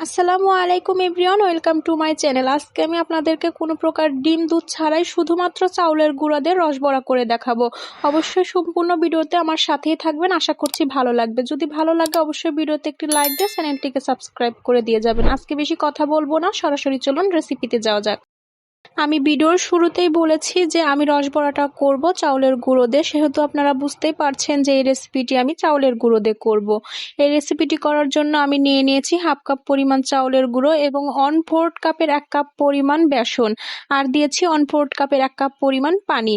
আসসালামু আলাইকুম everyone, welcome to my channel. আজকে আমি আপনাদেরকে কোনো প্রকার ডিম দুধ ছাড়াই শুধুমাত্র চাউলের গুঁড়া দিয়ে রসবড়া করে দেখাবো। অবশ্যই সম্পূর্ণ ভিডিওতে আমার সাথেই থাকবেন, আশা করছি ভালো লাগবে। যদি ভালো লাগে অবশ্যই ভিডিওতে একটি লাইক দিয়ে চ্যানেলটিকে সাবস্ক্রাইব করে দিয়ে যাবেন। আজকে বেশি কথা বলবো না, সরাসরি চলুন রেসিপিতে যাওয়া যাক। আমি ভিডিওর শুরুতেই বলেছি যে আমি রসবড়াটা করব চাউলের গুঁড়ো দিয়ে, সেহেতু আপনারা বুঝতেই পারছেন যে এই রেসিপিটি আমি চাউলের গুঁড়ো দিয়ে করব। এই রেসিপিটি করার জন্য আমি নিয়ে নিয়েছি 1/2 কাপ পরিমাণ চাউলের গুঁড়ো এবং 1/4 কাপের 1 কাপ পরিমাণ বেসন, আর দিয়েছি 1/4 কাপের 1 কাপ পরিমাণ পানি।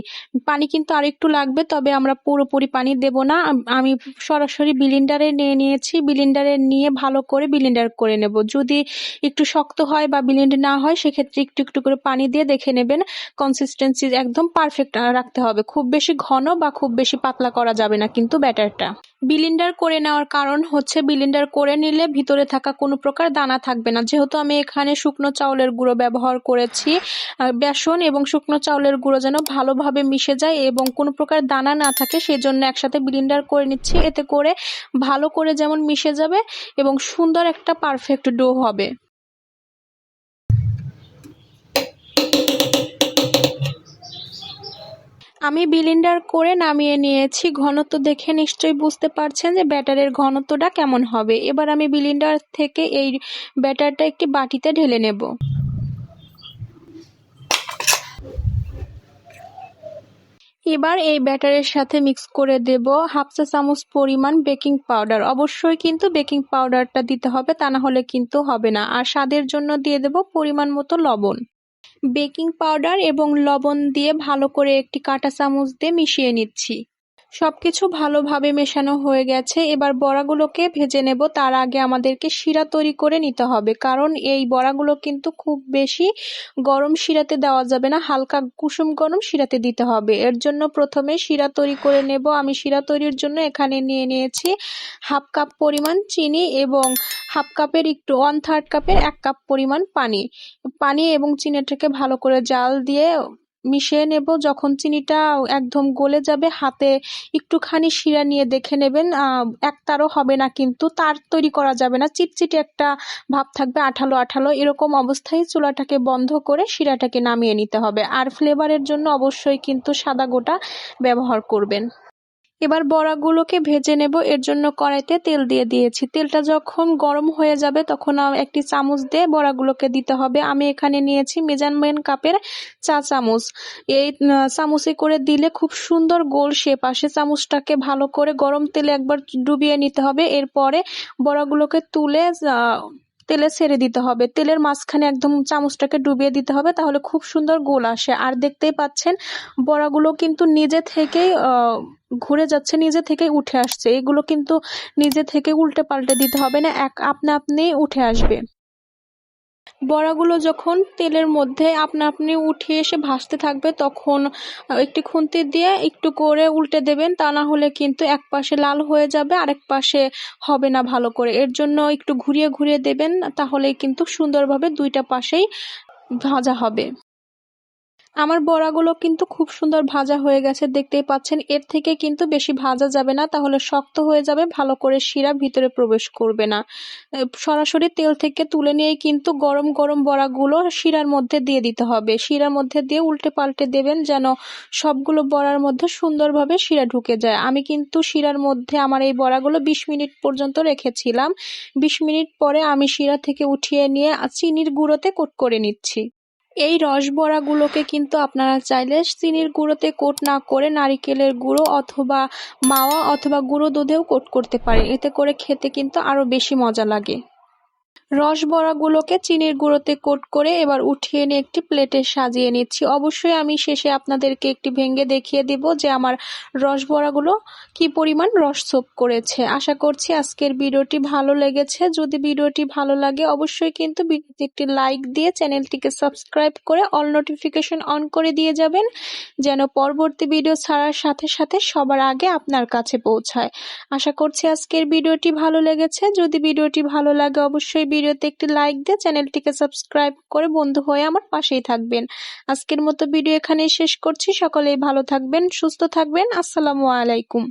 পানি কিন্তু আরেকটু লাগবে, তবে আমরা পুরোপুরি পানি দেব না। আমি সরাসরি ব্লেন্ডারে নিয়ে নিয়েছি, ব্লেন্ডারে নিয়ে ভালো করে ব্লেন্ডার করে নেব। যদি একটু শক্ত হয় বা ব্লেন্ড না হয় সেক্ষেত্রে একটু একটু করে পানি দিয়ে দেখে নেবেন। কনসিস্টেন্সি একদম পারফেক্ট রাখতে হবে, খুব বেশি ঘন বা খুব বেশি পাতলা করা যাবে না কিন্তু ব্যাটারটা। ব্লেন্ডার করে নেওয়ার কারণ হচ্ছে ব্লেন্ডার করে নিলে ভিতরে থাকা কোনো প্রকার দানা থাকবে না। যেহেতু আমি এখানে শুকনো চাউলের গুঁড়ো ব্যবহার করেছি, বেসন এবং শুকনো চাউলের গুঁড়ো যেন ভালোভাবে মিশে যায় এবং কোনো প্রকার দানা না থাকে, সেজন্য একসাথে ব্লেন্ডার করে নিচ্ছি। এতে করে ভালো করে যেমন মিশে যাবে এবং সুন্দর একটা পারফেক্ট ডো হবে। আমি ব্লেন্ডার করে নামিয়ে নিয়েছি। ঘনত্ব দেখে নিশ্চয়ই বুঝতে পারছেন যে ব্যাটারের ঘনত্বটা কেমন হবে। এবার আমি ব্লেন্ডার থেকে এই ব্যাটারটা একটি বাটিতে ঢেলে নেব। এবার এই ব্যাটারের সাথে মিক্স করে দেব 1/2 চা চামচ পরিমাণ বেকিং পাউডার। অবশ্যই কিন্তু বেকিং পাউডারটা দিতে হবে, তা না হলে কিন্তু হবে না। আর স্বাদের জন্য দিয়ে দেব পরিমাণ মতো লবণ। বেকিং পাউডার এবং লবণ দিয়ে ভালো করে একটি কাঁটা চামচ দিয়ে মিশিয়ে নিচ্ছি। সবকিছু ভালোভাবে মেশানো হয়ে গেছে। এবার বড়াগুলোকে ভেজে নেব। তার আগে আমাদেরকে শিরা তৈরি করে নিতে হবে, কারণ এই বড়াগুলো কিন্তু খুব বেশি গরম শিরাতে দেওয়া যাবে না, হালকা কুসুম গরম শিরাতে দিতে হবে। এর জন্য প্রথমে শিরা তৈরি করে নেব। আমি শিরা তৈরির জন্য এখানে নিয়ে নিয়েছি 1/2 কাপ পরিমাণ চিনি এবং 1/2 কাপের একটু 1/3 কাপের 1 কাপ পরিমাণ পানি। পানি এবং চিনিটাকে ভালো করে জাল দিয়ে মিশিয়ে নেব। যখন চিনিটা একদম গলে যাবে হাতে একটুখানি শিরা নিয়ে দেখে নেবেন, একতারও হবে না, কিন্তু তার তৈরি করা যাবে না, চিটচিটে একটা ভাব থাকবে, আঠালো আঠালো। এরকম অবস্থায় চুলাটাকে বন্ধ করে শিরাটাকে নামিয়ে নিতে হবে। আর ফ্লেভারের জন্য অবশ্যই কিন্তু সাদা গোটা ব্যবহার করবেন। এবার বড়াগুলোকে ভেজে নেব। এর জন্য কড়াইতে তেল দিয়ে দিয়েছি। তেলটা যখন গরম হয়ে যাবে তখন একটি চামচ দিয়ে বড়াগুলোকে দিতে হবে। আমি এখানে নিয়েছি মেজারমেন্ট কাপের 4 চামচ। এই চামচে করে দিলে খুব সুন্দর গোল শেপ আসে। চামচটাকে ভালো করে গরম তেলে একবার ডুবিয়ে নিতে হবে। এরপরে বড়াগুলোকে তুলে তেলে ছেড়ে দিতে হবে। তেলের মাঝখানে একদম চামচটাকে ডুবিয়ে দিতে হবে, তাহলে খুব সুন্দর গোল আসে। আর দেখতেই পাচ্ছেন বড়াগুলো কিন্তু নিজে থেকেই ঘুরে যাচ্ছে, নিজে থেকেই উঠে আসছে। এগুলো কিন্তু নিজে থেকে উল্টে পাল্টে দিতে হবে না, আপনা আপনি উঠে আসবে। বড়াগুলো যখন তেলের মধ্যে আপনা আপনি উঠে এসে ভাসতে থাকবে তখন একটি খুন্তি দিয়ে একটু করে উল্টে দেবেন, তা না হলে কিন্তু এক পাশে লাল হয়ে যাবে, আরেক পাশে হবে না ভালো করে। এর জন্য একটু ঘুরিয়ে ঘুরিয়ে দেবেন, তাহলেই কিন্তু সুন্দরভাবে দুইটা পাশেই ভাজা হবে। আমার বড়াগুলো কিন্তু খুব সুন্দর ভাজা হয়ে গেছে, দেখতেই পাচ্ছেন। এর থেকে কিন্তু বেশি ভাজা যাবে না, তাহলে শক্ত হয়ে যাবে, ভালো করে শিরা ভিতরে প্রবেশ করবে না। সরাসরি তেল থেকে তুলে নিয়ে কিন্তু গরম গরম বড়াগুলো শিরার মধ্যে দিয়ে দিতে হবে। শিরার মধ্যে দিয়ে উল্টে পাল্টে দেবেন যেন সবগুলো বড়ার মধ্যে সুন্দরভাবে শিরা ঢুকে যায়। আমি কিন্তু শিরার মধ্যে আমার এই বড়াগুলো 20 মিনিট পর্যন্ত রেখেছিলাম। 20 মিনিট পরে আমি শিরা থেকে উঠিয়ে নিয়ে চিনির গুঁড়োতে কোট করে নিচ্ছি। এই রসবড়াগুলোকে কিন্তু আপনারা চাইলে চিনির গুঁড়োতে কোট না করে নারিকেলের গুঁড়ো অথবা মাওয়া অথবা গুঁড়ো দুধেও কোট করতে পারেন। এতে করে খেতে কিন্তু আরো বেশি মজা লাগে। রসবড়াগুলোকে চিনির গুঁড়োতে কোট করে এবার উঠিয়ে নিয়ে একটি প্লেটে সাজিয়ে নিচ্ছি। অবশ্যই আমি শেষে আপনাদেরকে একটি ভেঙে দেখিয়ে দিব যে আমার রসবড়াগুলো কি পরিমাণ রস সোপ করেছে। আশা করছি আজকের ভিডিওটি ভালো লেগেছে। যদি ভিডিওটি ভালো লাগে অবশ্যই কিন্তু ভিডিওতে একটি লাইক দিয়ে চ্যানেলটিকে সাবস্ক্রাইব করে অল নোটিফিকেশন অন করে দিয়ে যাবেন, যেন পরবর্তী ভিডিও ছাড়ার সাথে সাথে সবার আগে আপনার কাছে পৌঁছায়। আশা করছি আজকের ভিডিওটি ভালো লেগেছে। যদি ভিডিওটি ভালো লাগে অবশ্যই ভিডিওতে একটি লাইক দিয়ে চ্যানেলটিকে সাবস্ক্রাইব করে বন্ধু হয়ে আমার পাশেই থাকবেন। আজকের মতো ভিডিও এখানেই শেষ করছি। সকলেই ভালো থাকবেন, সুস্থ থাকবেন। আসসালামু আলাইকুম।